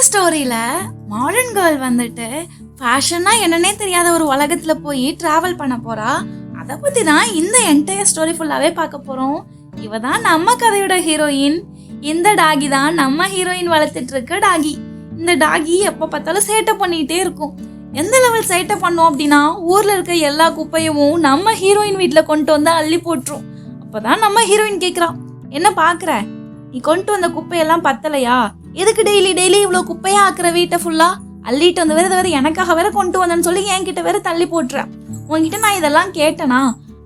ஸ்டோரியில modern girl வந்துட்டு ஃபேஷன்னா என்னன்னே தெரியாத ஒரு உலகத்துல போய் டிராவல் பண்ண போறா. அதை பத்தி தான் இந்த என்டையர் ஸ்டோரி ஃபுல்லாவே பார்க்க போறோம். இவ தான் நம்ம கதையோட ஹீரோயின். இந்த டாகி தான் நம்ம ஹீரோயின் வளர்த்துட்டு இருக்க டாகி. இந்த டாகி எப்ப பார்த்தாலும் சேட்டை பண்ணிட்டே இருக்கும். எந்த லெவல் சேட்டை பண்ணோம் அப்படின்னா ஊர்ல இருக்க எல்லா குப்பையும் நம்ம ஹீரோயின் வீட்டுல கொண்டு வந்து அள்ளி போட்டுரும். அப்பதான் நம்ம ஹீரோயின் கேக்குறா, என்ன பாக்குற, நீ கொண்டு வந்த குப்பையெல்லாம் பத்தலையா? எதுக்கு டெய்லி டெய்லி இவ்வளவு குப்பையா ஆக்குற வீட்டை ஃபுல்லா? அள்ளிட்டு வந்து வேற எனக்காக வேற கொண்டு வந்தேன்னு சொல்லி என்கிட்ட வேற தள்ளி போட்டுற. உன்கிட்ட நான் இதெல்லாம் கேட்டனா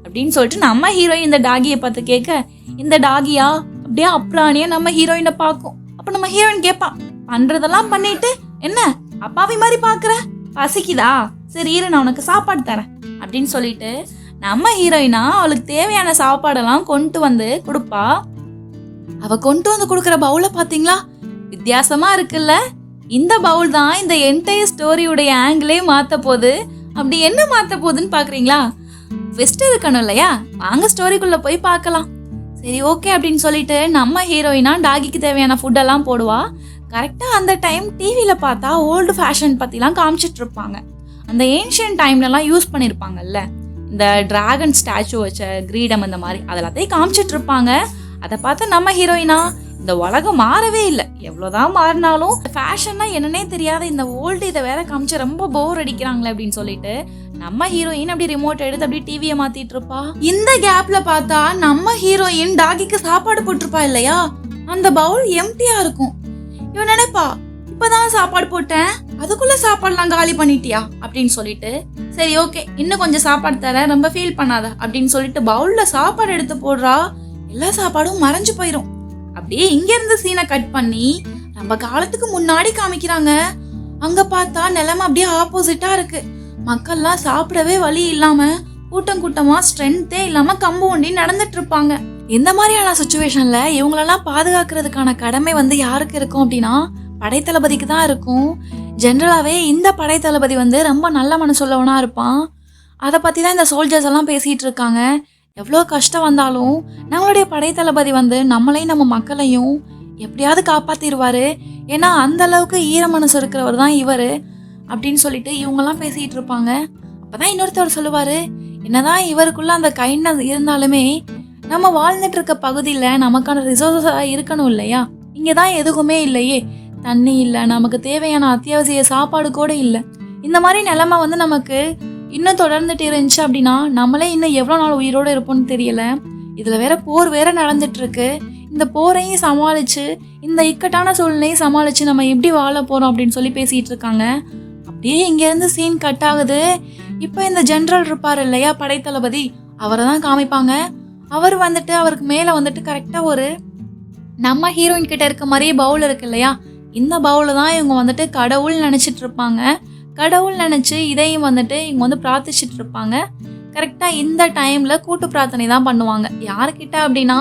அப்படின்னு சொல்லிட்டு நம்ம ஹீரோயின் இந்த டாகியை பார்த்து கேட்க, இந்த டாகியா அப்படியே அப்ராணியா நம்ம ஹீரோயினை பார்க்கும். அப்ப நம்ம ஹீரோயின் கேட்பா, பண்றதெல்லாம் பண்ணிட்டு என்ன அப்பாவி மாதிரி பாக்குற, பசிக்குதா? சரி இரு, நான் உனக்கு சாப்பாடு தரேன் அப்படின்னு சொல்லிட்டு நம்ம ஹீரோயினா அவளுக்கு தேவையான சாப்பாடெல்லாம் கொண்டு வந்து கொடுப்பா. அவ கொண்டு வந்து கொடுக்குற பவுல பாத்தீங்களா, வித்தியாசமா இருக்குல்ல? இந்த பவுல் தான் இந்த என்டையர் ஸ்டோரியுடைய ஆங்கிளே மாத்த போகுது. அப்படி என்ன மாத்த போகுதுன்னு பாக்குறீங்களா? ட்விஸ்ட் இருக்கணும் இல்லையா? வாங்க ஸ்டோரிக்குள்ள போய் பார்க்கலாம். சரி ஓகே அப்படின்னு சொல்லிட்டு நம்ம ஹீரோயினா டாகிக்கு தேவையான ஃபுட் எல்லாம் போடுவா. கரெக்டா அந்த டைம் டிவியில பார்த்தா ஓல்டு ஃபேஷன் பத்திலாம் காமிச்சிட்டு இருப்பாங்க. அந்த ஏன்ஷியன்ட் டைம்லலாம் யூஸ் பண்ணிருப்பாங்கல்ல, இந்த டிராகன் ஸ்டாச்சு வச்ச கிரீடம் இந்த மாதிரி அதெல்லாத்தையும் காமிச்சிட்டு இருப்பாங்க. அதை பார்த்து நம்ம ஹீரோயினா, இந்த உலகம் மாறவே இல்லை, எவ்வளவுதான் மாறினாலும் ஃபேஷன்னா என்னன்னே தெரியாத இந்த ஓல்டு இதை வேற காமிச்சு ரொம்ப போர் அடிக்கிறாங்களே அப்படின்னு சொல்லிட்டு நம்ம ஹீரோயின் அப்படி ரிமோட் எடுத்து அப்படி டிவியை மாத்திட்டு இருப்பா. இந்த கேப்ல பார்த்தா நம்ம ஹீரோயின் டாகிக்கு சாப்பாடு போட்டிருப்பா இல்லையா, அந்த பவுல் எம்டியா இருக்கும். இவன் நினைப்பா, இப்பதான் சாப்பாடு போட்டேன், அதுக்குள்ள சாப்பாடுலாம் காலி பண்ணிட்டியா அப்படின்னு சொல்லிட்டு, சரி ஓகே இன்னும் கொஞ்சம் சாப்பாடு தர, ரொம்ப ஃபீல் பண்ணாத அப்படின்னு சொல்லிட்டு பவுல்ல சாப்பாடு எடுத்து போடுறா. எல்லா சாப்பாடும் மறைஞ்சு போயிரும். அப்படியே இங்க இருந்து சீனை கட் பண்ணி நம்ம காலத்துக்கு முன்னாடி காமிக்கிறாங்க. அங்க பார்த்தா நிலைமை அப்படியே ஆப்போசிட்டா இருக்கு. மக்கள்லாம் சாப்பிடவே வழி இல்லாம கூட்டம் கூட்டமா ஸ்ட்ரென்த்தே இல்லாம கம்பு ஒண்டி நடந்துட்டு இருப்பாங்க. இந்த மாதிரியான சுச்சுவேஷன்ல இவங்களெல்லாம் பாதுகாக்கிறதுக்கான கடமை வந்து யாருக்கு இருக்கும் அப்படின்னா படைத்தளபதிக்கு தான் இருக்கும். ஜென்ரலாவே இந்த படைத்தளபதி வந்து ரொம்ப நல்ல மனசுள்ளவனா இருப்பான். அதை பத்தி தான் இந்த சோல்ஜர்ஸ் எல்லாம் பேசிட்டு இருக்காங்க. எவ்வளோ கஷ்டம் வந்தாலும் நம்மளுடைய படைத்தளபதி வந்து நம்மளையும் நம்ம மக்களையும் எப்படியாவது காப்பாத்திடுவாரு. ஏன்னா அந்த அளவுக்கு ஈர மனசு இருக்கிறவர் தான் இவரு அப்படின்னு சொல்லிட்டு இவங்கெல்லாம் பேசிட்டு இருப்பாங்க. அப்பதான் இன்னொருத்தவர் சொல்லுவாரு, என்னதான் இவருக்குள்ள அந்த கைண்ட்னஸ் இருந்தாலுமே நம்ம வாழ்ந்துட்டு இருக்க பகுதியில நமக்கான ரிசோர்ஸா இருக்கணும் இல்லையா? இங்கதான் எதுவுமே இல்லையே, தண்ணி இல்லை, நமக்கு தேவையான அத்தியாவசிய சாப்பாடு கூட இல்லை. இந்த மாதிரி நிலைமை வந்து நமக்கு இன்னும் தொடர்ந்துட்டு இருந்துச்சு அப்படின்னா நம்மளே இன்னும் எவ்வளோ நாள் உயிரோடு இருப்போம்னு தெரியல. இதில் வேற போர் வேற நடந்துட்டு இருக்கு. இந்த போரையும் சமாளிச்சு இந்த இக்கட்டான சூழ்நிலையை சமாளிச்சு நம்ம எப்படி வாழ போறோம் அப்படின்னு சொல்லி பேசிட்டு இருக்காங்க. அப்படியே இங்கேருந்து சீன் கட் ஆகுது. இப்போ இந்த ஜென்ரல் இருப்பார் இல்லையா படைத்தளபதி, அவரை தான் காமிப்பாங்க. அவர் வந்துட்டு அவருக்கு மேலே வந்துட்டு கரெக்டாக ஒரு நம்ம ஹீரோயின் கிட்ட இருக்க மாதிரியே பவுல் இருக்கு இல்லையா, இந்த பவுல தான் இவங்க வந்துட்டு கடவுள் நினச்சிட்டு இருப்பாங்க. கடவுள் நினச்சி இதையும் வந்துட்டு இவங்க வந்து பிரார்த்திச்சிட்டு இருப்பாங்க. கரெக்டாக இந்த டைமில் கூட்டு பிரார்த்தனை தான் பண்ணுவாங்க. யாருக்கிட்ட அப்படின்னா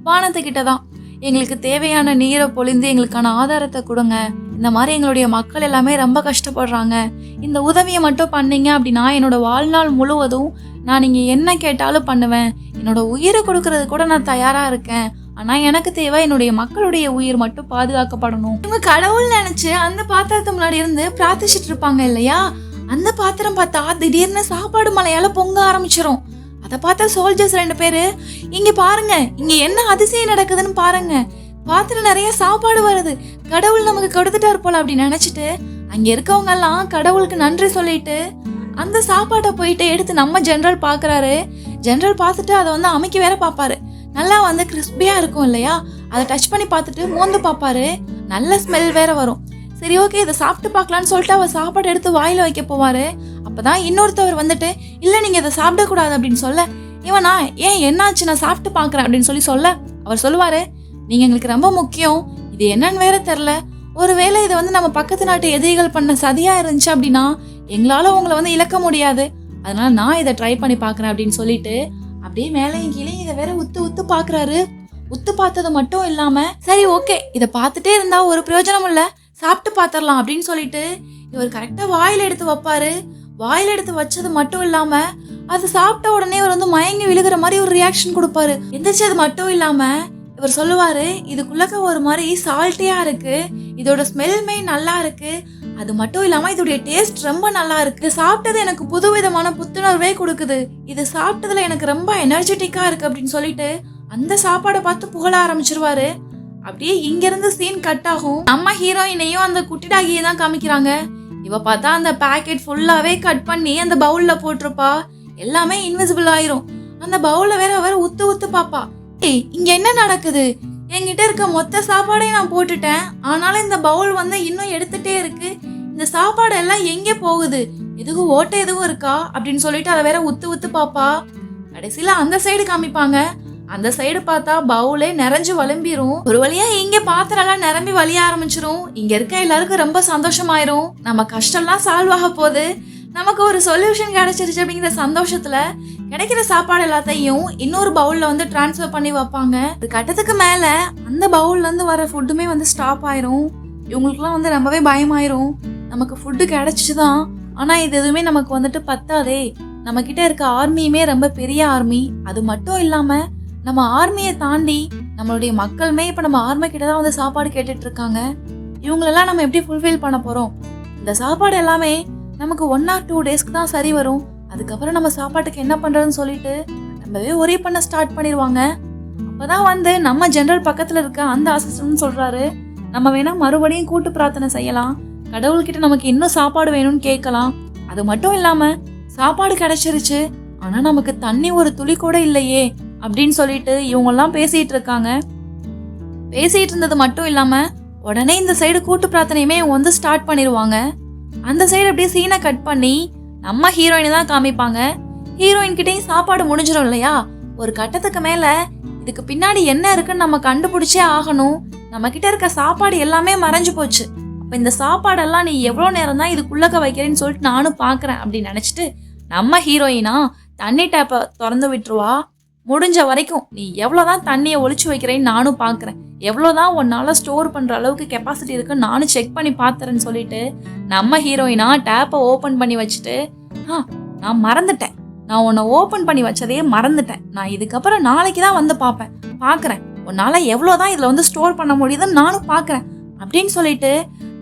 வானத்துக்கிட்ட தான். எங்களுக்கு தேவையான நீரை பொழிந்து எங்களுக்கான ஆதாரத்தை கொடுங்க, இந்த மாதிரி எங்களுடைய மக்கள் எல்லாமே ரொம்ப கஷ்டப்படுறாங்க, இந்த உதவியை மட்டும் பண்ணீங்க அப்படின்னா என்னோட வாழ்நாள் முழுவதும் நான் நீங்கள் என்ன கேட்டாலும் பண்ணுவேன், என்னோட உயிரை கொடுக்கறது கூட நான் தயாராக இருக்கேன், ஆனா எனக்கு தேவை என்னுடைய மக்களுடைய உயிர் மட்டும் பாதுகாக்கப்படணும். இவங்க கடவுள் நினைச்சு அந்த பாத்திரத்து முன்னாடி இருந்து பிரார்த்திச்சிட்டு இருப்பாங்க இல்லையா, அந்த பாத்திரம் பார்த்தா திடீர்னு சாப்பாடு மலையால பொங்க ஆரம்பிச்சிரும். அதை பார்த்தா சோல்ஜர்ஸ் 2 பேரு, இங்க பாருங்க, இங்க என்ன அதிசயம் நடக்குதுன்னு பாருங்க, பாத்திரம் நிறைய சாப்பாடு வருது, கடவுள் நமக்கு கொடுத்துட்டாரு போல அப்படின்னு நினைச்சிட்டு அங்க இருக்கவங்க எல்லாம் கடவுளுக்கு நன்றி சொல்லிட்டு அந்த சாப்பாட்டை போயிட்டு எடுத்து நம்ம ஜெனரல் பாக்குறாரு. ஜெனரல் பார்த்துட்டு அதை வந்து அமைக்க வேற பாப்பாரு. நல்லா வந்து கிறிஸ்பியா இருக்கும் இல்லையா, அதை டச் பண்ணி பார்த்துட்டு மோந்து பார்ப்பாரு. நல்ல ஸ்மெல் வேற வரும். சரி ஓகே இதை சாப்பிட்டு பார்க்கலான்னு சொல்லிட்டு அவர் சாப்பாடு எடுத்து வாயில வைக்க போவாரு. அப்பதான் இன்னொருத்தவர் வந்துட்டு, இல்ல நீங்க இதை சாப்பிடக்கூடாது அப்படின்னு சொல்ல, இவனா ஏன் என்னாச்சு, நான் சாப்பிட்டு பாக்குறேன் அப்படின்னு சொல்ல அவர் சொல்லுவாரு, நீங்க எங்களுக்கு ரொம்ப முக்கியம், இது என்னன்னு வேற தெரியல, ஒருவேளை இதை வந்து நம்ம பக்கத்து நாட்டு எதிரிகள் பண்ண சதியா இருந்துச்சு அப்படின்னா எங்களால உங்களை வந்து இழக்க முடியாது, அதனால நான் இதை ட்ரை பண்ணி பாக்குறேன் அப்படின்னு சொல்லிட்டு அப்படியே மேலையும் கீழே இதை வேற உத்து பாக்குறாரு. உத்து பார்த்தது மட்டும் இல்லாம, சரி ஓகே இதை பார்த்துட்டே இருந்தா ஒரு பிரயோஜனம் இல்ல, சாப்பிட்டு பாத்திரலாம் அப்படின்னு சொல்லிட்டு இவர் கரெக்டா வாயில எடுத்து வைப்பாரு. வாயில எடுத்து வச்சது மட்டும் இல்லாம அது சாப்பிட்ட உடனே இவர் வந்து மயங்கி விழுகிற மாதிரி ஒரு ரியாக்ஷன் கொடுப்பாரு. எந்திரிச்சு அது மட்டும் இல்லாம அவர் சொல்லுவாரு, இதுக்குள்ளக்க ஒரு மாதிரி சால்ட்டியா இருக்கு, இதோட ஸ்மெல்மே நல்லா இருக்கு, அது மட்டும் இல்லாம இதோடைய டேஸ்ட் ரொம்ப நல்லா இருக்கு, சாப்பிட்டது எனக்கு புதுவிதமான புத்துணர்வே கொடுக்குது, இது சாப்பிட்டதுல எனக்கு ரொம்ப எனர்ஜெட்டிக்கா இருக்கு அப்படின்னு சொல்லிட்டு அந்த சாப்பாடை பார்த்து புகழ ஆரம்பிச்சிருவாரு. அப்படியே இங்க இருந்து சீன் கட் ஆகும். நம்ம ஹீரோயினையும் அந்த குட்டி டாகியை தான் காமிக்கிறாங்க. இவ பார்த்தா அந்த பேக்கெட் ஃபுல்லாவே கட் பண்ணி அந்த பவுல்ல போட்டிருப்பா. எல்லாமே இன்விசிபிள் ஆயிரும். அந்த பவுல்ல வேற அவர் உத்து உத்து பாப்பா. ஏய், இங்க என்ன நடக்குது? என்கிட்ட இருக்க மொத்த சாப்பாடையும் நான் போட்டுட்டேன், ஆனாலும் இந்த பவுல் வந்து இன்னும் எடுத்துட்டே இருக்கு. இந்த சாப்பாடு எல்லாம் எங்க போகுது? எதுவும் ஓட்டை எதுவும் இருக்கா அப்படின்னு சொல்லிட்டு அதை வேற உத்து உத்து பாப்பா. கடைசியில அந்த சைடு காமிப்பாங்க. அந்த சைடு பார்த்தா பவுலே நிறைஞ்சு வளம்பிரும். ஒரு வழியா இங்க பாத்திரம் எல்லாம் நிரம்பி வலிய ஆரம்பிச்சிரும். இங்க இருக்க எல்லாருக்கும் ரொம்ப சந்தோஷமாயிரும். நம்ம கஷ்டம்லாம் சால்வ் ஆக போகுது, நமக்கு ஒரு சொல்யூஷன் கிடைச்சிருச்சு அப்படிங்கிற சந்தோஷத்துல கிடைக்கிற சாப்பாடு எல்லாத்தையும் இன்னொரு பவுல்ல வந்து டிரான்ஸ்ஃபர் பண்ணி வைப்பாங்க. ஒரு கட்டத்துக்கு மேல அந்த பவுல்ல இருந்து வர ஃபுட்டுமே வந்து ஸ்டாப் ஆயிரும். இவங்களுக்குலாம் வந்து ரொம்பவே பயமாயிரும். நமக்கு ஃபுட்டு கிடைச்சிச்சுதான், ஆனா இது எதுவுமே நமக்கு வந்துட்டு பத்தாதே. நம்ம கிட்ட இருக்க ஆர்மியுமே ரொம்ப பெரிய ஆர்மி. அது மட்டும் இல்லாம நம்ம ஆர்மியை தாண்டி நம்மளுடைய மக்களுமே இப்ப நம்ம ஆர்மி கிட்டதான் வந்து சாப்பாடு கேட்டுட்டு இருக்காங்க. இவங்களெல்லாம் நம்ம எப்படி ஃபுல்ஃபில் பண்ண போறோம்? இந்த சாப்பாடு எல்லாமே நமக்கு 1 or 2 டேஸ்க்கு தான் சரி வரும். அதுக்கப்புறம் நம்ம சாப்பாட்டுக்கு என்ன பண்றதுன்னு சொல்லிட்டு ரொம்பவே ஒரே பண்ண ஸ்டார்ட் பண்ணிடுவாங்க. அப்பதான் வந்து நம்ம ஜெனரல் பக்கத்துல இருக்க அந்த அசிஸ்டன்ட் சொல்றாரு, நம்ம வேணா மறுபடியும் கூட்டு பிரார்த்தனை செய்யலாம், கடவுள்கிட்ட நமக்கு இன்னும் சாப்பாடு வேணும்னு கேட்கலாம். அது மட்டும் இல்லாம சாப்பாடு கிடைச்சிருச்சு, ஆனா நமக்கு தண்ணி ஒரு துளி கூட இல்லையே அப்படின்னு சொல்லிட்டு இவங்கெல்லாம் பேசிட்டு இருக்காங்க. பேசிட்டு இருந்தது மட்டும் இல்லாம உடனே இந்த சைடு கூட்டு பிரார்த்தனையுமே இவங்க வந்து ஸ்டார்ட் பண்ணிடுவாங்க. அந்த சைடு அப்படியே சீனை கட் பண்ணி நம்ம ஹீரோயினை தான் காமிப்பாங்க. ஹீரோயின் கிட்டையும் சாப்பாடு முடிஞ்சிடும் இல்லையா? ஒரு கட்டத்துக்கு மேல இதுக்கு பின்னாடி என்ன இருக்குன்னு நம்ம கண்டுபிடிச்சே ஆகணும். நம்ம கிட்ட இருக்க சாப்பாடு எல்லாமே மறைஞ்சு போச்சு. அப்ப இந்த சாப்பாடெல்லாம் நீ எவ்வளவு நேரம் தான் இதுக்குள்ளக்க வைக்கிறேன்னு சொல்லிட்டு நானும் பாக்குறேன் அப்படின்னு நினைச்சிட்டு நம்ம ஹீரோயினா தண்ணி டேப்பை திறந்து விட்டுருவா. முடிஞ்ச வரைக்கும் நீ எவ்வளவுதான் தண்ணியை ஒளிச்சு வைக்கிறேன்னு நானும் பாக்குறேன், எவ்வளவுதான் உன்னால ஸ்டோர் பண்ற அளவுக்கு கெப்பாசிட்டி இருக்குன்னு நானும் செக் பண்ணி பாத்துறேன்னு சொல்லிட்டு நம்ம ஹீரோயினா டேப்பை ஓபன் பண்ணி வச்சுட்டு, நான் மறந்துட்டேன், நான் உன்னை ஓபன் பண்ணி வச்சதையே மறந்துட்டேன், நான் இதுக்கப்புறம் நாளைக்கு தான் வந்து பாக்குறேன், உன்னால எவ்வளவுதான் இதுல வந்து ஸ்டோர் பண்ண முடியுதுன்னு நானும் பாக்குறேன் அப்படின்னு சொல்லிட்டு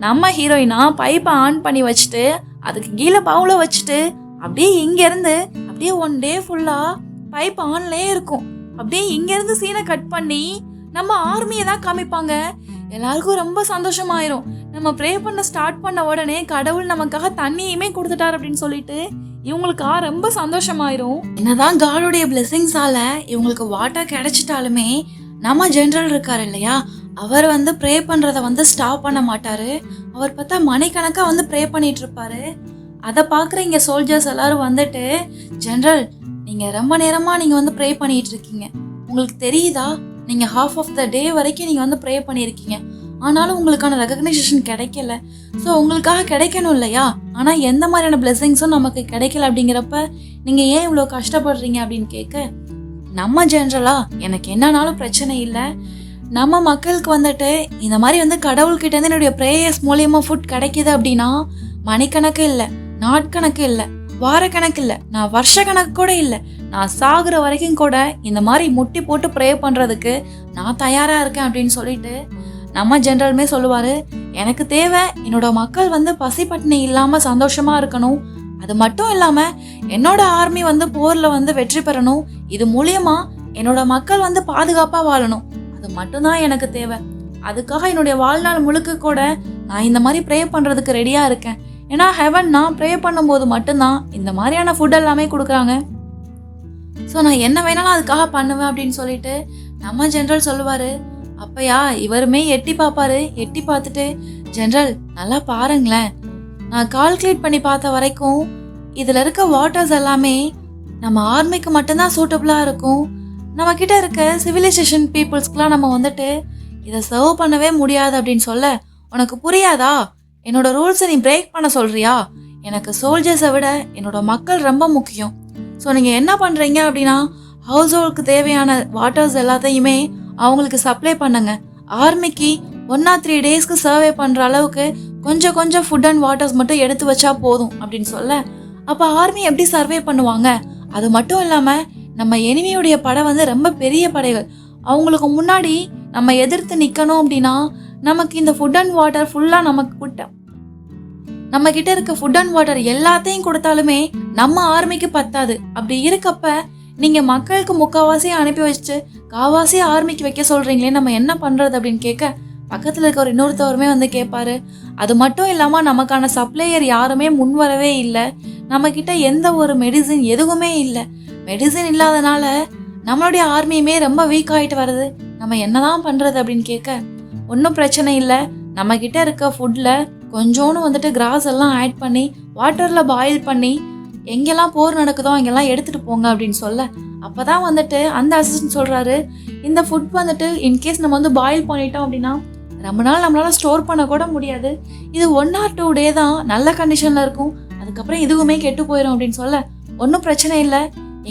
நம்ம ஹீரோயினா பைப்பை ஆன் பண்ணி வச்சுட்டு அதுக்கு கீழே பவுல வச்சுட்டு அப்படியே இங்க இருந்து அப்படியே 1 டே ஃபுல்லா பைப் ஆன்லயே இருக்கும். அப்படியே இங்க இருந்து சீனை கட் பண்ணி நம்ம ஆர்மியை தான் காமிப்பாங்க. எல்லாருக்கும் ரொம்ப சந்தோஷமாயிரும். நம்ம ப்ரே பண்ண ஸ்டார்ட் பண்ண உடனே கடவுள் நமக்காக தண்ணியுமே கொடுத்துட்டார் அப்படின்னு சொல்லிட்டு இவங்களுக்கா ரொம்ப சந்தோஷமாயிரும். என்னதான் காடோடைய பிளெஸிங்ஸால இவங்களுக்கு வாட்டர் கிடைச்சிட்டாலுமே நம்ம ஜெனரல் இருக்காரு இல்லையா, அவர் வந்து ப்ரே பண்றத வந்து ஸ்டாப் பண்ண மாட்டாரு. அவர் பார்த்தா மணிக்கணக்கா வந்து ப்ரே பண்ணிட்டு இருப்பாரு. அதை பாக்குற இங்க சோல்ஜர்ஸ் எல்லாரும் வந்துட்டு, ஜெனரல் நீங்க ரொம்ப நேரமா நீங்க வந்து ப்ரே பண்ணிட்டு இருக்கீங்க, உங்களுக்கு தெரியுதா, நீங்க half of the day வரைக்கும் நீங்க வந்து ப்ரே பண்ணிருக்கீங்க, ஆனாலும் உங்களுக்கான ரெகக்னைசேஷன் கிடைக்கல. ஸோ உங்களுக்காக கிடைக்கணும் இல்லையா, ஆனா எந்த மாதிரியான பிளெஸிங்ஸும் நமக்கு கிடைக்கல அப்படிங்கிறப்ப நீங்க ஏன் இவ்வளோ கஷ்டப்படுறீங்க அப்படின்னு கேட்க, நம்ம ஜெனரலா எனக்கு என்னன்னாலும் பிரச்சனை இல்லை, நம்ம மக்களுக்கு வந்துட்டு இந்த மாதிரி வந்து கடவுள்கிட்ட இருந்து என்னுடைய ப்ரேயர்ஸ் மூலியமா ஃபுட் கிடைக்குது அப்படின்னா மணிக்கணக்கு இல்லை, நாட்கணக்கு இல்லை, வாரக்கணக்கு இல்லை, நான் வருஷ கணக்கு கூட இல்லை, நான் சாகுற வரைக்கும் கூட இந்த மாதிரி முட்டி போட்டு ப்ரே பண்றதுக்கு நான் தயாரா இருக்கேன் அப்படின்னு சொல்லிட்டு நம்ம ஜெனரலுமே சொல்லுவாரு, எனக்கு தேவை என்னோட மக்கள் வந்து பசி பட்டினி இல்லாம சந்தோஷமா இருக்கணும், அது மட்டும் இல்லாம என்னோட ஆர்மி வந்து போர்ல வந்து வெற்றி பெறணும், இது மூலியமா என்னோட மக்கள் வந்து பாதுகாப்பா வாழணும், அது மட்டும்தான் எனக்கு தேவை, அதுக்காக என்னுடைய வாழ்நாள் முழுக்க கூட நான் இந்த மாதிரி ப்ரே பண்றதுக்கு ரெடியா இருக்கேன். ஏன்னா ஹெவன் நான் ப்ரே பண்ணும்போது மட்டும்தான் இந்த மாதிரியான ஃபுட் எல்லாமே கொடுக்குறாங்க. ஸோ நான் என்ன வேணாலும் அதுக்காக பண்ணுவேன் அப்படின்னு சொல்லிட்டு நம்ம ஜெனரல் சொல்லுவாரு. அப்பயா இவருமே எட்டி பார்ப்பாரு. எட்டி பார்த்துட்டு, ஜெனரல் நல்லா பாருங்களேன், நான் கால்குலேட் பண்ணி பார்த்த வரைக்கும் இதுல இருக்க வாட்டர்ஸ் எல்லாமே நம்ம ஆர்மிக்கு மட்டும்தான் சூட்டபிளா இருக்கும், நம்ம கிட்ட இருக்க சிவிலைசேஷன் பீப்புள்ஸ்க்குலாம் நம்ம வந்துட்டு இதை சர்வ் பண்ணவே முடியாது அப்படின்னு சொல்ல, உனக்கு புரியாதா, என்னோட ரூல்ஸை நீ பிரேக் பண்ண சொல்றியா, எனக்கு சோல்ஜர்ஸை விட என்னோட மக்கள் ரொம்ப முக்கியம். ஸோ நீங்கள் என்ன பண்ணுறீங்க அப்படின்னா ஹவுஸ் ஹோல்டுக்கு தேவையான வாட்டர்ஸ் எல்லாத்தையுமே அவங்களுக்கு சப்ளை பண்ணுங்க, ஆர்மிக்கு 1 or 3 டேஸ்க்கு சர்வே பண்ணுற அளவுக்கு கொஞ்சம் கொஞ்சம் ஃபுட் அண்ட் வாட்டர்ஸ் மட்டும் எடுத்து வச்சா போதும் அப்படின்னு சொல்ல, அப்போ ஆர்மி எப்படி சர்வே பண்ணுவாங்க, அது மட்டும் இல்லாமல் நம்ம எனிமியுடைய படை வந்து ரொம்ப பெரிய படைகள், அவங்களுக்கு முன்னாடி நம்ம எதிர்த்து நிக்கணும் அப்படின்னா நமக்கு இந்த ஃபுட் அண்ட் வாட்டர் ஃபுல்லா நம்ம கிட்ட இருக்க ஃபுட் அண்ட் வாட்டர் எல்லாத்தையும் கொடுத்தாலுமே நம்ம ஆர்மிக்கு பத்தாது. அப்படி இருக்கப்ப நீங்க மக்களுக்கு முக்காவாசியை அனுப்பி வச்சு காவாசியை ஆர்மிக்கு வைக்க சொல்றீங்களே, நம்ம என்ன பண்றது அப்படின்னு கேட்க பக்கத்துல இருக்க ஒரு இன்னொருத்தவருமே வந்து கேட்பாரு. அது மட்டும் இல்லாம நமக்கான சப்ளையர் யாருமே முன் வரவே இல்லை. நம்ம கிட்ட எந்த ஒரு மெடிசின் எதுவுமே இல்லை. மெடிசின் இல்லாதனால நம்மளுடைய ஆர்மியுமே ரொம்ப வீக் ஆயிட்டு வருது. நம்ம என்னதான் பண்றது அப்படின்னு கேட்க ஒன்றும் பிரச்சனை இல்லை, நம்ம கிட்ட இருக்க ஃபுட்ல கொஞ்சோன்னு வந்துட்டு கிராஸ் எல்லாம் ஆட் பண்ணி வாட்டர்ல பாயில் பண்ணி எங்கெல்லாம் போர் நடக்குதோ அங்கெல்லாம் எடுத்துட்டு போங்க அப்படின்னு சொல்ல, அப்பதான் வந்துட்டு அந்த அசிஸ்டன்ட் சொல்றாரு, இந்த ஃபுட் வந்துட்டு இன்கேஸ் நம்ம வந்து பாயில் பண்ணிட்டோம் அப்படின்னா ரொம்ப நாள் நம்மளால ஸ்டோர் பண்ண கூட முடியாது. இது 1 or 2 டே தான் நல்ல கண்டிஷன்ல இருக்கும், அதுக்கப்புறம் இதுவுமே கெட்டு போயிடும் அப்படின்னு சொல்ல, ஒன்றும் பிரச்சனை இல்லை,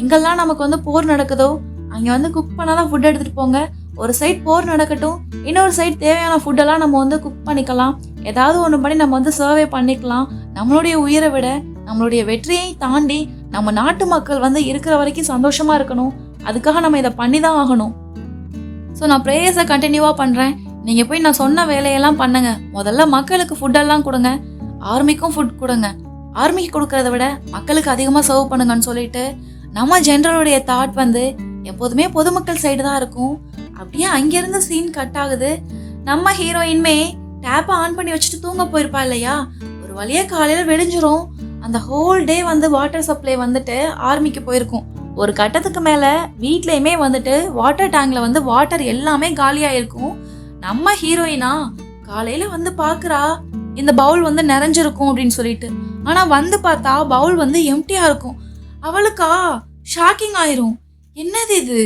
எங்கெல்லாம் நமக்கு வந்து போர் நடக்குதோ அங்க வந்து குக் பண்ணாதான் ஃபுட் எடுத்துட்டு போங்க. ஒரு சைட் போர் நடக்கட்டும், இன்னொரு சைட் தேவையான ஃபுட்டெல்லாம் நம்ம வந்து குக் பண்ணிக்கலாம், ஏதாவது ஒன்று பண்ணி நம்ம வந்து சர்வே பண்ணிக்கலாம். நம்மளுடைய உயிரை விட நம்மளுடைய வெற்றியை தாண்டி நம்ம நாட்டு மக்கள் வந்து இருக்கிற வரைக்கும் சந்தோஷமா இருக்கணும். அதுக்காக நம்ம இதை பண்ணி தான் ஆகணும். ஸோ நான் ப்ரேயர்ஸை கண்டினியூவாக பண்ணுறேன். நீங்கள் போய் நான் சொன்ன வேலையெல்லாம் பண்ணுங்க. முதல்ல மக்களுக்கு ஃபுட்டெல்லாம் கொடுங்க, ஆர்மிக்கும் ஃபுட் கொடுங்க. ஆர்மிக்கு கொடுக்கறத விட மக்களுக்கு அதிகமாக சர்வ் பண்ணுங்கன்னு சொல்லிட்டு நம்ம ஜெனரலுடைய தாட் வந்து எப்போதுமே பொதுமக்கள் சைடு தான் இருக்கும். அப்படியே அங்கிருந்து சீன் கட் ஆகுது. நம்ம ஹீரோயின்மே டேப்பை ஆன் பண்ணி வச்சுட்டு தூங்க போயிருப்பா இல்லையா, ஒரு வழியா காலையில விடிஞ்சிரும். அந்த ஹோல் டே வந்து வாட்டர் சப்ளை வந்துட்டு ஆர்மிக்கு போயிருக்கும். ஒரு கட்டத்துக்கு மேல வீட்லயுமே வந்துட்டு வாட்டர் டேங்க்ல வந்து வாட்டர் எல்லாமே காலியா இருக்கும். நம்ம ஹீரோயினா காலையில வந்து பாக்குறா இந்த பவுல் வந்து நிறைஞ்சிருக்கும் அப்படின்னு சொல்லிட்டு, ஆனா வந்து பார்த்தா பவுல் வந்து எம்டியா இருக்கும். அவளுக்கா ஷாக்கிங் ஆயிரும், என்னது இது,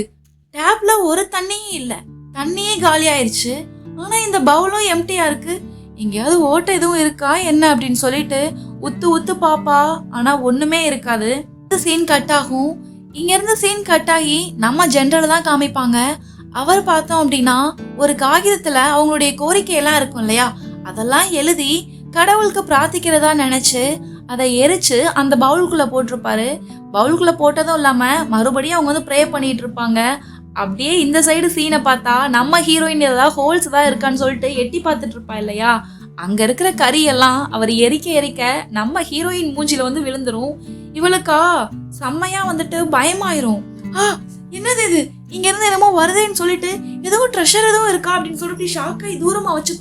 டேப்ல ஒரு தண்ணியும் இல்லை, தண்ணியே காலி ஆயிடுச்சு, ஆனா இந்த பவுலும் எம்டியா இருக்கு, எங்கேயாவது ஓட்டை எதுவும் இருக்கா என்ன அப்படின்னு சொல்லிட்டு உத்து பாப்பா, ஆனா ஒண்ணுமே இருக்காது. சீன் கட் ஆகும். இங்க இருந்து சீன் கட் ஆகி நம்ம ஜெனரல் தான் காமிப்பாங்க. அவர் பார்த்தோம் அப்படின்னா ஒரு காகிதத்துல அவங்களுடைய கோரிக்கையெல்லாம் இருக்கும் இல்லையா, அதெல்லாம் எழுதி கடவுளுக்கு பிரார்த்திக்கிறதா நினைச்சு அதை எரிச்சு அந்த பவுலுக்குள்ள போட்டிருப்பாரு. பவுலுக்குள்ள போட்டதும் இல்லாம மறுபடியும் அவங்க வந்து ப்ரே பண்ணிட்டு இருப்பாங்க. அப்படியே இந்த சைடு சீனை பார்த்தா நம்ம ஹீரோயின் ஏதாவது ஹோல்ஸ் தான் இருக்கான்னு சொல்லிட்டு எட்டி பார்த்துட்டு இருப்பா இல்லையா, அங்க இருக்கிற கரியெல்லாம் அவர் எரிக்க நம்ம ஹீரோயின் மூஞ்சில வந்து விழுந்துரும். இவளுக்கா செம்மையா வந்துட்டு பயமாயிரும். என்னது இது, இங்க இருந்து என்னமோ வருதுன்னு சொல்லிட்டு ஏதோ ட்ரெஷர் எதுவும் இருக்கா அப்படின்னு சொல்லிட்டு ஷாக்காய் தூரமா வச்சு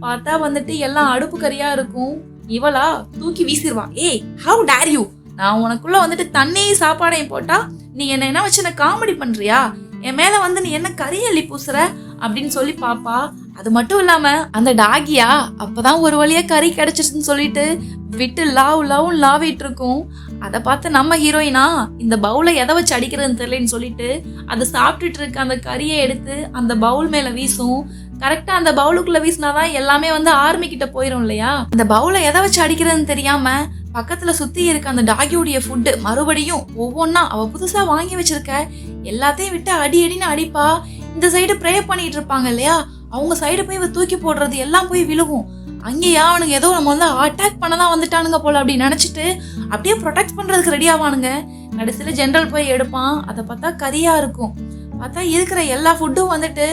பார்த்தா வந்துட்டு எல்லாம் அடுப்பு கறியா இருக்கும். இவளா தூக்கி வீசிடுவா. ஏய் ஹவ் டேர் யூ, நான் உனக்குள்ள வந்துட்டு தண்ணியும் சாப்பாடையும் போட்டா நீ என்ன வச்சு என்ன காமெடி பண்றியா, என் மேல வந்து நீ என்ன கறி அள்ளி பூசுற அப்படின்னு சொல்லி பாப்பா. அது மட்டும் இல்லாம அந்த டாகியா அப்பதான் ஒரு வழியா கறி கிடைச்சிருச்சுன்னு சொல்லிட்டு விட்டு லாவிட்டு இருக்கும். அதை பார்த்து நம்ம ஹீரோயினா இந்த பவுலை எதை வச்சு அடிக்கிறதுன்னு தெரியலன்னு சொல்லிட்டு அதை சாப்பிட்டுட்டு இருக்க அந்த கறியை எடுத்து அந்த பவுல் மேல வீசும். கரெக்டா அந்த பவுலுக்குள்ள வீசினாதான் எல்லாமே வந்து ஆர்மி கிட்ட போயிரும் இல்லையா. இந்த பவுலை எதை வச்சு அடிக்கிறதுன்னு தெரியாம பக்கத்துல சுத்தி இருக்க அந்த டாகியோடைய ஃபுட்டு மறுபடியும் ஒவ்வொன்னா அவ புதுசா வாங்கி வச்சிருக்க எல்லாத்தையும் விட்டு அடின்னு அடிப்பா. இந்த சைடு ப்ரே பண்ணிட்டு இருப்பாங்க இல்லையா, அவங்க சைடு போய் தூக்கி போடுறது எல்லாம் போய் விழுகும். அங்கேயா அவனுங்க ஏதோ நம்ம வந்து அட்டாக் பண்ணதான் வந்துட்டானுங்க போல அப்படின்னு நினைச்சிட்டு அப்படியே ப்ரொடெக்ட் பண்றதுக்கு ரெடி ஆவானுங்க. கடைசியில ஜெனரல் போய் எடுப்பான். அதை பார்த்தா கறியா இருக்கும். பார்த்தா இருக்கிற எல்லா ஃபுட்டும் வந்துட்டு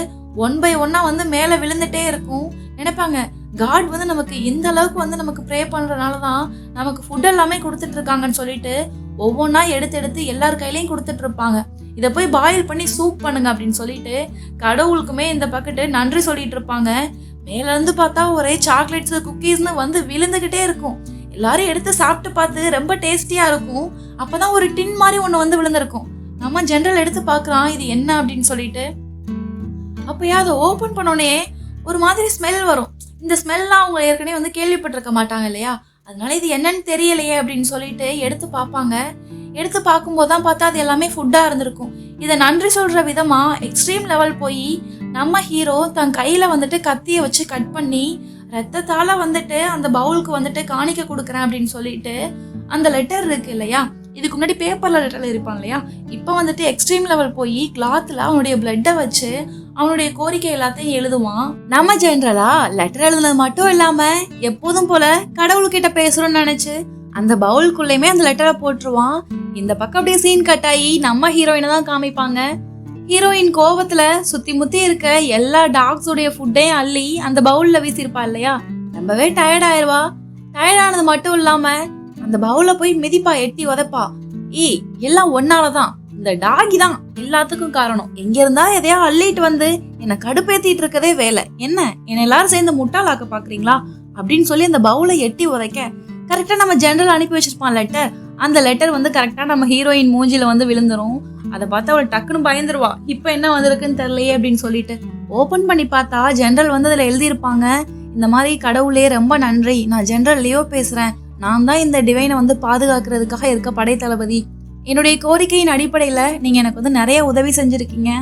1 by 1 வந்து மேல விழுந்துட்டே இருக்கும். நினைப்பாங்க காட் வந்து நமக்கு இந்த அளவுக்கு வந்து நமக்கு ப்ரே பண்றதுனாலதான் நமக்கு ஃபுட் எல்லாமே கொடுத்துட்டு இருக்காங்கன்னு சொல்லிட்டு ஒவ்வொன்னா எடுத்து எல்லார் கையிலையும் கொடுத்துட்டு இருப்பாங்க. இதை போய் பாயில் பண்ணி சூப் பண்ணுங்க அப்படின்னு சொல்லிட்டு கடவுளுக்குமே இந்த பக்கெட்டு நன்றி சொல்லிட்டு இருப்பாங்க. மேல இருந்து பார்த்தா ஒரே சாக்லேட்ஸ் குக்கீஸ்னு வந்து விழுந்துகிட்டே இருக்கும். எல்லாரும் எடுத்து சாப்பிட்டு பார்த்து ரொம்ப டேஸ்டியா இருக்கும். அப்பதான் ஒரு டின் மாதிரி ஒண்ணு வந்து விழுந்திருக்கும். நம்ம ஜெனரல் எடுத்து பாக்குறான் இது என்ன அப்படின்னு சொல்லிட்டு. அப்பயா அதை ஓபன் பண்ணோடனே ஒரு மாதிரி ஸ்மெல் வரும். இந்த ஸ்மெல்லாம் அவங்க ஏற்கனவே வந்து கேள்விப்பட்டிருக்க மாட்டாங்க இல்லையா, அதனால இது என்னன்னு தெரியலையே அப்படின்னு சொல்லிட்டு எடுத்து பார்ப்பாங்க. எடுத்து பார்க்கும்போது தான் பார்த்தா அது எல்லாமே ஃபுட்டா இருந்திருக்கும். இதை நன்றி சொல்ற விதமா எக்ஸ்ட்ரீம் லெவல் போய் நம்ம ஹீரோ தன் கையில வந்துட்டு கத்தியை வச்சு கட் பண்ணி ரத்தத்தால வந்துட்டு அந்த பவுலுக்கு வந்துட்டு காணிக்க கொடுக்குறேன் அப்படின்னு சொல்லிட்டு அந்த லெட்டர் இருக்கு இல்லையா, இதுக்கு முன்னாடி பேப்பர்ல லெட்டர்ல இருப்பான் இல்லையா, இப்போ வந்துட்டு எக்ஸ்ட்ரீம் லெவல் போய் கிளாத்ல அவனுடைய பிளட்டை வச்சு அவனுடைய கோரிக்கை எல்லாத்தையும் எழுதுவான். நம்ம ஜெனரலா லெட்டர் எழுதுனது மட்டும் இல்லாம எப்போதும் போல கடவுள்கிட்ட பேசுறோம்னு நினைச்சு அந்த பவுலுக்குள்ளயுமே அந்த லெட்டரை போட்டுருவான். இந்த பக்கம் அப்படியே சீன் கட் ஆகி நம்ம ஹீரோயினை தான் காமிப்பாங்க. ஹீரோயின் கோவத்துல சுத்தி முத்தி இருக்க எல்லா டாக்ஸ் உடைய ஃபுட்டையும் அள்ளி அந்த பவுல்ல வீசிருப்பா இல்லையா. ரொம்பவே டயர்ட் ஆயிருவா. டயர்ட் ஆனது மட்டும் இல்லாம அந்த பவுல போய் மிதிப்பா, எட்டி உதைப்பா. எல்லாம் ஒன்னாலதான், இந்த டாகி தான் எல்லாத்துக்கும் காரணம். எங்க இருந்தா எதையா அள்ளிட்டு வந்து என்ன கடுப்பேத்திட்டு இருக்கதே வேலை, என்ன எல்லாரும் சேர்ந்து முட்டாளாக்க பாக்குறீங்களா அப்படின்னு சொல்லி அந்த பவுலை எட்டி உதைக்க கரெக்டா நம்ம ஜெனரல் அனுப்பி வச்சிருப்பான் லெட்டர். அந்த லெட்டர் வந்து கரெக்டா நம்ம ஹீரோயின் மூஞ்சில வந்து விழுந்துரும். அதை பார்த்து அவள் டக்குன்னு பயந்துருவா. இப்ப என்ன வந்திருக்குன்னு தெரியலையே அப்படின்னு சொல்லிட்டு ஓபன் பண்ணி பார்த்தா ஜெனரல் வந்து அதுல எழுதியிருப்பாங்க, இந்த மாதிரி கடவுளே ரொம்ப நன்றி, நான் ஜெனரல் லியோ பேசுறேன், நான் தான் இந்த டிவைனை வந்து பாதுகாக்கிறதுக்காக இருக்க படை தளபதி. என்னுடைய கோரிக்கையின் அடிப்படையில நீங்க எனக்கு வந்து நிறைய உதவி செஞ்சிருக்கீங்க.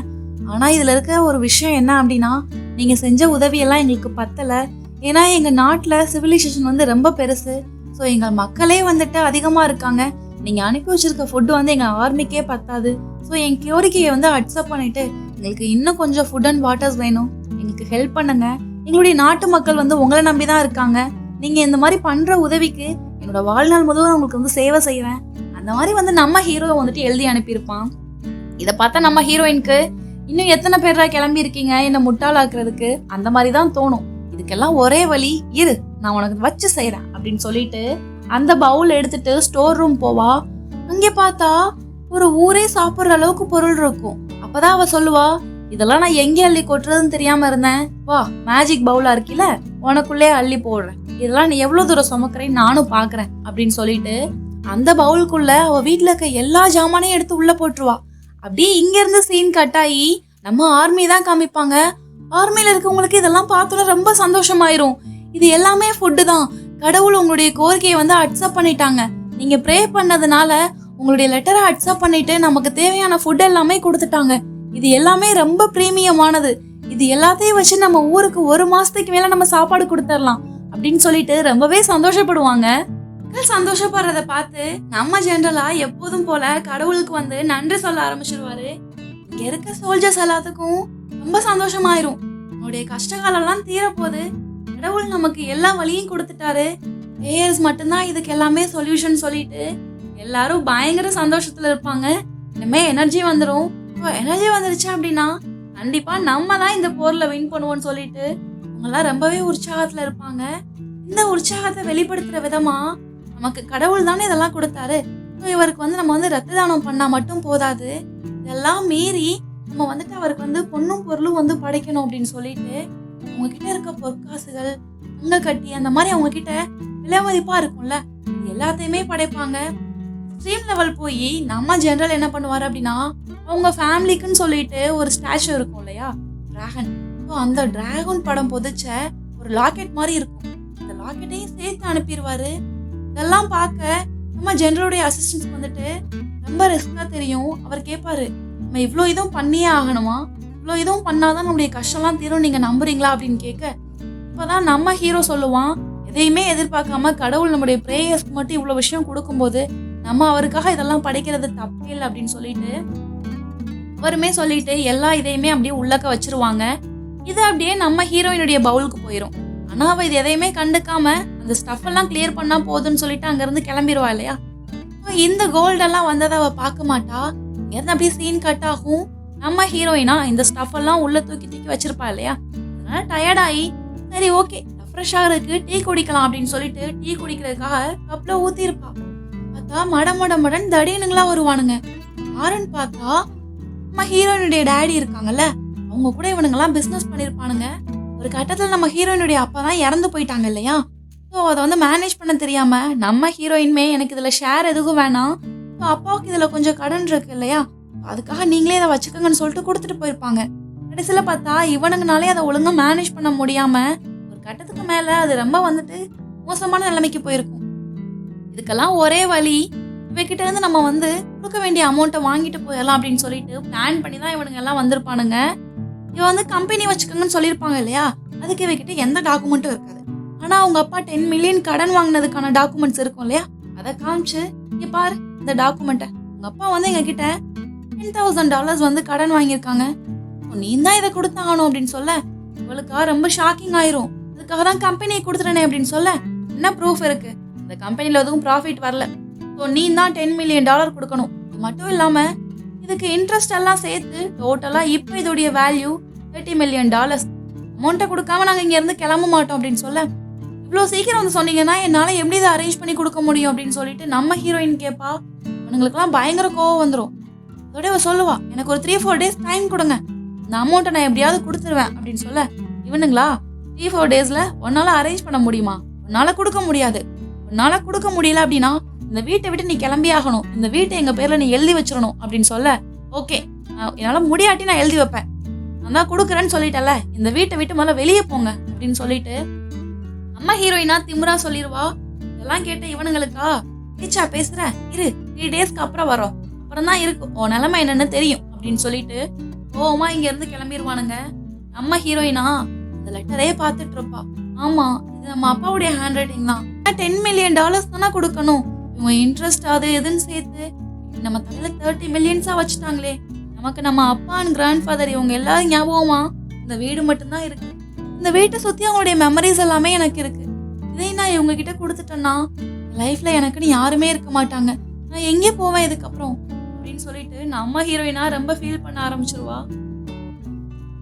ஆனா இதுல இருக்க ஒரு விஷயம் என்ன அப்படின்னா, நீங்க செஞ்ச உதவியெல்லாம் எங்களுக்கு பத்தல. ஏன்னா எங்க நாட்டுல சிவிலைசேஷன் வந்து ரொம்ப பெருசு. ஸோ எங்க மக்களே வந்துட்டு அதிகமா இருக்காங்க. நீங்க அனுப்பி வச்சிருக்க ஃபுட் வந்து எங்க ஆர்மிக்கே பத்தாது. ஸோ என் கோரிக்கையை வந்து அக்செப்ட் பண்ணிட்டு எங்களுக்கு இன்னும் கொஞ்சம் ஃபுட் அண்ட் வாட்டர்ஸ் வேணும், எங்களுக்கு ஹெல்ப் பண்ணுங்க. எங்களுடைய நாட்டு மக்கள் வந்து உங்களை நம்பிதான் இருக்காங்க. நீங்க இந்த மாதிரி பண்ற உதவிக்கு என்னோட வாழ்நாள் முழுவதும் உங்களுக்கு வந்து சேவை செய்யறேன். அந்த மாதிரி வந்து நம்ம ஹீரோ வந்துட்டு எழுதி அனுப்பியிருப்பான். இதை பார்த்தா நம்ம ஹீரோயினுக்கு இன்னும் எத்தனை பேரா கிளம்பி இருக்கீங்க என்ன முட்டாளாக்குறதுக்கு, அந்த மாதிரி தான் தோணும். இதுக்கெல்லாம் ஒரே வழி, இரு நான் உனக்கு வச்சு செய்யறேன் அப்படின்னு சொல்லிட்டு அந்த பவுல் எடுத்துட்டு ஸ்டோர் ரூம் போவா. அங்கே பார்த்தா ஒரு ஊரே சாப்பிடுற அளவுக்கு பொருள் இருக்கும். அப்பதான் அவ சொல்லுவா, இதெல்லாம் நான் எங்கே அள்ளி கொட்டுறதுன்னு தெரியாம இருந்தேன், வா மேஜிக் பவுலா இருக்குல்ல உனக்குள்ளே அள்ளி போடுறேன், இதெல்லாம் நீ எவ்வளவு தூரம் சுமக்கிறேன்னு நானும் பாக்குறேன் அப்படின்னு சொல்லிட்டு அந்த பவுலுக்குள்ள அவ வீட்டுல இருக்க எல்லா ஜாமானையும் எடுத்து உள்ள போட்டுருவா. அப்படியே இங்க இருந்து சீன் கட் ஆகி நம்ம ஆர்மி தான் காமிப்பாங்க. ஆர்மியில இருக்கவங்களுக்கு இதெல்லாம் பார்த்தோன்னா ரொம்ப சந்தோஷமாயிரும். இது எல்லாமே ஃபுட்டு தான், கடவுள் உங்களுடைய கோரிக்கையை வந்து அக்செப்ட் பண்ணிட்டாங்க, நீங்க ப்ரே பண்ணதுனால உங்களுடைய லெட்டரை அக்செப்ட் பண்ணிட்டு நமக்கு தேவையான ஃபுட் எல்லாமே கொடுத்துட்டாங்க, இது எல்லாமே ரொம்ப பிரீமியமானது, இது எல்லாத்தையும் வச்சு நம்ம ஊருக்கு 1 மாசத்துக்கு மேல நம்ம சாப்பாடு கொடுத்துடலாம் அப்படின்னு சொல்லிட்டு ரொம்பவே சந்தோஷப்படுவாங்க. சந்தோஷப்படுறத பார்த்து நம்ம ஜெனரலா எப்போதும் போல கடவுளுக்கு வந்து நன்றி சொல்ல ஆரம்பிச்சிருவாரு. இங்க இருக்க சோல்ஜர்ஸ் எல்லாத்துக்கும் ரொம்ப சந்தோஷமாயிரும். உன்னுடைய கஷ்டகாலம் எல்லாம் தீரப்போது, கடவுள் நமக்கு எல்லா வழியும் கொடுத்துட்டாரு, பிரேயர்ஸ் மட்டும்தான் இதுக்கு எல்லாமே சொல்யூஷன் சொல்லிட்டு எல்லாரும் பயங்கர சந்தோஷத்துல இருப்பாங்க. இனிமே எனர்ஜி வந்துடும். எனர்ஜி வந்துருச்சு அப்படின்னா கண்டிப்பா நம்ம தான் இந்த போர்ல வின் பண்ணுவோம்னு சொல்லிட்டு அவங்கெல்லாம் ரொம்பவே உற்சாகத்துல இருப்பாங்க. இந்த உற்சாகத்தை வெளிப்படுத்துற விதமா நமக்கு கடவுள் தானே இதெல்லாம் கொடுத்தாரு, இவருக்கு வந்து நம்ம வந்து ரத்த தானம் பண்ணா மட்டும் போதாது, இதெல்லாம் மீறி நம்ம வந்துட்டு அவருக்கு வந்து பொண்ணும் பொருளும் வந்து படைக்கணும் அப்படின்னு சொல்லிட்டு அவங்க கிட்ட இருக்க பொற்காசுகள், அங்க கட்டி அந்த மாதிரி அவங்க கிட்ட விலை மதிப்பா இருக்கும்ல, எல்லாத்தையுமே படைப்பாங்க. ஸ்ட்ரீம் லெவல் போய் நம்ம ஜெனரல் என்ன பண்ணுவாரு அப்படின்னா, அவங்க ஃபேமிலிக்குன்னு சொல்லிட்டு ஒரு ஸ்டாச்சு இருக்கும் இல்லையா, டிராகன், அந்த டிராகன் படம் பொதிச்ச ஒரு லாக்கெட் மாதிரி இருக்கும், அந்த லாக்கெட்டையும் சேர்த்து அனுப்பிடுவாரு. இதெல்லாம் பார்க்க நம்ம ஜெனரலுடைய அசிஸ்டன்ஸ் வந்துட்டு ரொம்ப ரிஸ்கா தெரியும். அவர் கேட்பாரு, நம்ம இவ்வளோ இதுவும் பண்ணியே ஆகணுமா, இவ்வளோ இதுவும் பண்ணாதான் நம்மளுடைய கஷ்டம்லாம் தீரும், நீங்க நம்புறீங்களா அப்படின்னு கேட்க, இப்பதான் நம்ம ஹீரோ சொல்லுவான், எதையுமே எதிர்பார்க்காம கடவுள் நம்முடைய பிரேயர்ஸ்க்கு மட்டும் இவ்வளவு விஷயம் கொடுக்கும்போது நம்ம அவருக்காக இதெல்லாம் படைக்கிறது தப்பே இல்லை அப்படின்னு சொல்லிட்டு அவருமே சொல்லிட்டு எல்லா இதையுமே அப்படியே உள்ளக்க வச்சிருவாங்க. இது அப்படியே நம்ம ஹீரோயினுடைய பவுலுக்கு போயிடும். ஆனா அவ இது எதையுமே கண்டுக்காம அந்த ஸ்டஃப் எல்லாம் கிளியர் பண்ணா போதுன்னு சொல்லிட்டு அங்க இருந்து கிளம்பிடுவா இல்லையா. இந்த கோல்டெல்லாம் வந்ததை அவ பார்க்க மாட்டா. இருந்து அப்படியே சீன் கட் ஆகும். நம்ம ஹீரோயினா இந்த ஸ்டஃப் எல்லாம் உள்ள தூக்கி தூக்கி வச்சிருப்பா இல்லையா, அதனால டயர்டாயி சரி ஓகே ரெஃப்ரெஷ் ஆகிறதுக்கு டீ குடிக்கலாம் அப்படின்னு சொல்லிட்டு டீ குடிக்கிறதுக்காக கப்ல ஊத்தி இருப்பா. பார்த்தா மடமடன்னு தடியனுங்களா வருவானுங்க. யாருன்னு பார்த்தா நம்ம ஹீரோயினுடைய டேடி இருக்காங்கல்ல, அவங்க கூட இவனுங்கெல்லாம் பிசினஸ் பண்ணிருப்பானுங்க. ஒரு கட்டத்துல நம்ம ஹீரோயினுடைய அப்பா தான் இறந்து போயிட்டாங்க இல்லையா. ஸோ அதை வந்து மேனேஜ் பண்ண தெரியாம நம்ம ஹீரோயின்மே எனக்கு இதுல ஷேர் எதுவும் வேணாம், ஸோ அப்பாவுக்கு இதுல கொஞ்சம் கடன் இருக்கு இல்லையா, அதுக்காக நீங்களே இதை வச்சுக்கோங்கன்னு சொல்லிட்டு கொடுத்துட்டு போயிருப்பாங்க. கடைசியில பார்த்தா இவனுங்கனாலே அதை ஒழுங்கா மேனேஜ் பண்ண முடியாம ஒரு கட்டத்துக்கு மேல அது ரொம்ப வந்துட்டு மோசமான நிலைமைக்கு போயிருக்கும். இதுக்கெல்லாம் ஒரே வழி, இவகிட்ட இருந்து நம்ம வந்து கொடுக்க வேண்டிய அமௌண்ட்டை வாங்கிட்டு போயிடலாம் அப்படின்னு சொல்லிட்டு பிளான் பண்ணி தான் இவனுங்க எல்லாம் வந்திருப்பானுங்க. இவ வந்து கம்பெனி வச்சுக்கோங்கன்னு சொல்லியிருப்பாங்க இல்லையா, அதுக்கு இவகிட்ட எந்த டாக்குமெண்ட்டும் இருக்காது. ஆனா அவங்க அப்பா 10 மில்லியன் கடன் வாங்கினதுக்கான டாக்குமெண்ட்ஸ் இருக்கும் இல்லையா, அதை காமிச்சு இங்க பாரு இந்த டாக்குமெண்ட்டை, உங்க அப்பா வந்து எங்க கிட்ட $10,000 வந்து கடன் வாங்கியிருக்காங்க, நீ தான் இதை கொடுத்தாகணும் அப்படின்னு சொல்ல இவளுக்கா ரொம்ப ஷாக்கிங் ஆயிரும். அதுக்காக தான் கம்பெனியை கொடுத்துட்டேனே அப்படின்னு சொல்ல, என்ன ப்ரூஃப் இருக்கு, இந்த கம்பெனில எதுவும் ப்ராஃபிட் வரல, ஸோ நீ தான் $10 மில்லியன் கொடுக்கணும், இது மட்டும் இல்லாம இதுக்கு இன்ட்ரெஸ்ட் எல்லாம் சேர்த்து டோட்டலா இப்போ இதோடைய வேல்யூ $30 மில்லியன். அமௌண்ட்டை கொடுக்காம நாங்கள் இங்கேருந்து கிளம்ப மாட்டோம் அப்படின்னு சொல்ல, இவ்வளோ சீக்கிரம் வந்து சொன்னீங்கன்னா என்னால் எப்படி இதை அரேஞ்ச் பண்ணி கொடுக்க முடியும் அப்படின்னு சொல்லிட்டு நம்ம ஹீரோயின் கேட்பா. அவனுங்களுக்குலாம் பயங்கர கோவம் வந்துடும். அதோட இவ சொல்லுவா, எனக்கு ஒரு 3-4 டேஸ் டைம் கொடுங்க, இந்த அமௌண்ட்டை நான் எப்படியாவது கொடுத்துருவேன் அப்படின்னு சொல்ல, இவனுங்களா 3-4 டேஸில் உன்னால் அரேஞ்ச் பண்ண முடியுமா? உன்னால் கொடுக்க முடியாது. உன்னால் கொடுக்க முடியல அப்படின்னா இந்த வீட்டை விட்டு நீ கிளம்பி ஆகணும், இந்த வீட்டை எங்கள் பேரில் நீ எழுதி வச்சிடணும் அப்படின்னு சொல்ல, ஓகே என்னால் முடியாட்டி நான் எழுதி வைப்பேன், நான் தான் கொடுக்குறேன்னு சொல்லிட்டல, இந்த வீட்டை விட்டு முதல்ல வெளியே போங்க அப்படின்னு சொல்லிட்டு நம்ம ஹீரோயினா திமிரா சொல்லிடுவா. இதெல்லாம் கேட்ட இவனுங்களுக்கா, ஏச்சா பேசுற, இரு 3 டேஸ்க்கு அப்புறம் வரோம், அப்புறம் தான் இருக்கு உன் நிலைமை என்னன்னு தெரியும் அப்படின்னு சொல்லிட்டு கோவமா இங்க இருந்து கிளம்பிடுவானுங்க. நம்ம ஹீரோயினா அந்த லெட்டரே பார்த்துட்டு இருப்பா. ஆமா, இது நம்ம அப்பாவுடைய ஹேண்ட் ரைட்டிங் தான். $10 மில்லியன் தானே கொடுக்கணும், இவங்க இன்ட்ரெஸ்ட் அது எதுன்னு சேர்த்து நம்ம தலையில 30 மில்லியன்ஸா வச்சுட்டாங்களே, நமக்கு நம்ம அப்பா அண்ட் கிராண்ட் ஃபாதர் இவங்க எல்லாரும் ஞாபகமா இந்த வீடு மட்டும்தான் இருக்கு, இந்த வீட்டை சுத்தி அவங்களுடைய மெமரிஸ் எல்லாமே எனக்கு இருக்கு, இதை நான் இவங்க கிட்ட கொடுத்துட்டேன்னா லைஃப்ல எனக்குன்னு யாருமே இருக்க மாட்டாங்க, நான் எங்கே போவேன் இதுக்கப்புறம் அப்படின்னு சொல்லிட்டு நம்ம ஹீரோயினா ரொம்ப ஃபீல் பண்ண ஆரம்பிச்சிருவா.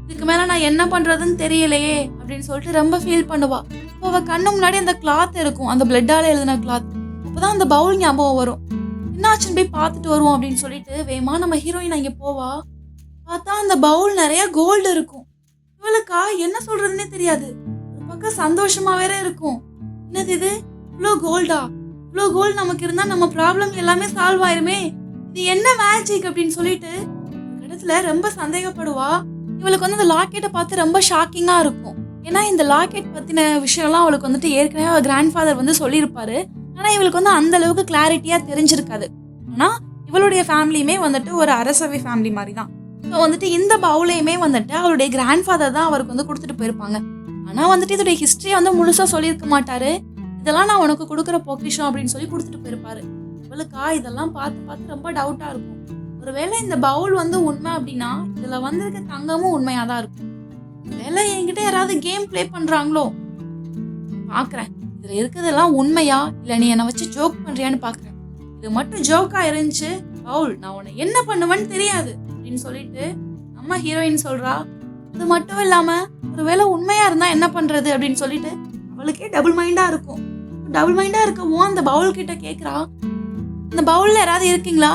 இதுக்கு மேல நான் என்ன பண்றதுன்னு தெரியலையே அப்படின்னு சொல்லிட்டு ரொம்ப ஃபீல் பண்ணுவா. இப்போ அவ கண்ணு முன்னாடி அந்த கிளாத் இருக்கும், அந்த பிளட்டால எழுதின கிளாத். அப்பதான் அந்த பவுல் ஞாபகம் வரும். என்னாச்சுன்னு போய் பார்த்துட்டு வருவோம் அப்படின்னு சொல்லிட்டு வேமா நம்ம ஹீரோயின் அங்கே போவா. பார்த்தா அந்த பவுல் நிறைய கோல்டு இருக்கும். இவளுக்கா என்ன சொல்றதுன்னே தெரியாது. ஒரு பக்கம் சந்தோஷமா வேற இருக்கும். என்னது இது, இவ்வளோ கோல்டா, இவ்வளோ கோல்டு நமக்கு இருந்தா நம்ம ப்ராப்ளம் எல்லாமே சால்வ் ஆயிருமே, இது என்ன மேஜிக் அப்படின்னு சொல்லிட்டு ஒரு இடத்துல ரொம்ப சந்தேகப்படுவா. இவளுக்கு வந்து அந்த லாக்கெட்டை பார்த்து ரொம்ப ஷாக்கிங்கா இருக்கும். ஏன்னா இந்த லாக்கெட் பத்தின விஷயம்லாம் அவளுக்கு வந்துட்டு ஏற்கனவே அவள் கிராண்ட் ஃபாதர் வந்து சொல்லியிருப்பாரு. ஆனா இவளுக்கு வந்து அந்த அளவுக்கு கிளாரிட்டியா தெரிஞ்சிருக்காது. ஆனா இவளுடைய ஃபேமிலியுமே வந்துட்டு ஒரு அரசவை ஃபேமிலி மாதிரி தான். ஸோ வந்துட்டு இந்த பவுலையுமே வந்துட்டு அவளுடைய கிராண்ட் ஃபாதர் தான் அவருக்கு வந்து கொடுத்துட்டு போயிருப்பாங்க. ஆனா வந்துட்டு இதோடைய ஹிஸ்டரியை வந்து முழுசா சொல்லியிருக்க மாட்டாரு. இதெல்லாம் நான் உனக்கு கொடுக்குற பொக்கிஷம் அப்படின்னு சொல்லி கொடுத்துட்டு போயிருப்பாரு. இவளுக்கா இதெல்லாம் பார்த்து பார்த்து ரொம்ப டவுட்டா இருக்கும். ஒருவேளை இந்த பவுல் வந்து உண்மை அப்படின்னா இதுல வந்திருக்க தங்கமும் உண்மையா தான் இருக்கும். ஒருவேளை என்கிட்ட யாராவது கேம் பிளே பண்றாங்களோ பாக்குறேன், இதுல இருக்கிறதெல்லாம் உண்மையா இல்ல நீ என்னை வச்சு ஜோக் பண்றியான்னு பாக்குறேன். இது மட்டும் ஜோக்கா இருந்துச்சு பவுல், நான் உன்னை என்ன பண்ணுவேன்னு தெரியாது அப்படின்னு சொல்லிட்டு நம்ம ஹீரோயின் சொல்றா. அது மட்டும் இல்லாம ஒருவேளை உண்மையா இருந்தா என்ன பண்றது அப்படின்னு சொல்லிட்டு அவளுக்கே டபுள் மைண்டா இருக்கும். டபுள் மைண்டா இருக்கவும் அந்த பவுல் கிட்ட கேக்குறா, இந்த பவுல்ல யாராவது இருக்கீங்களா,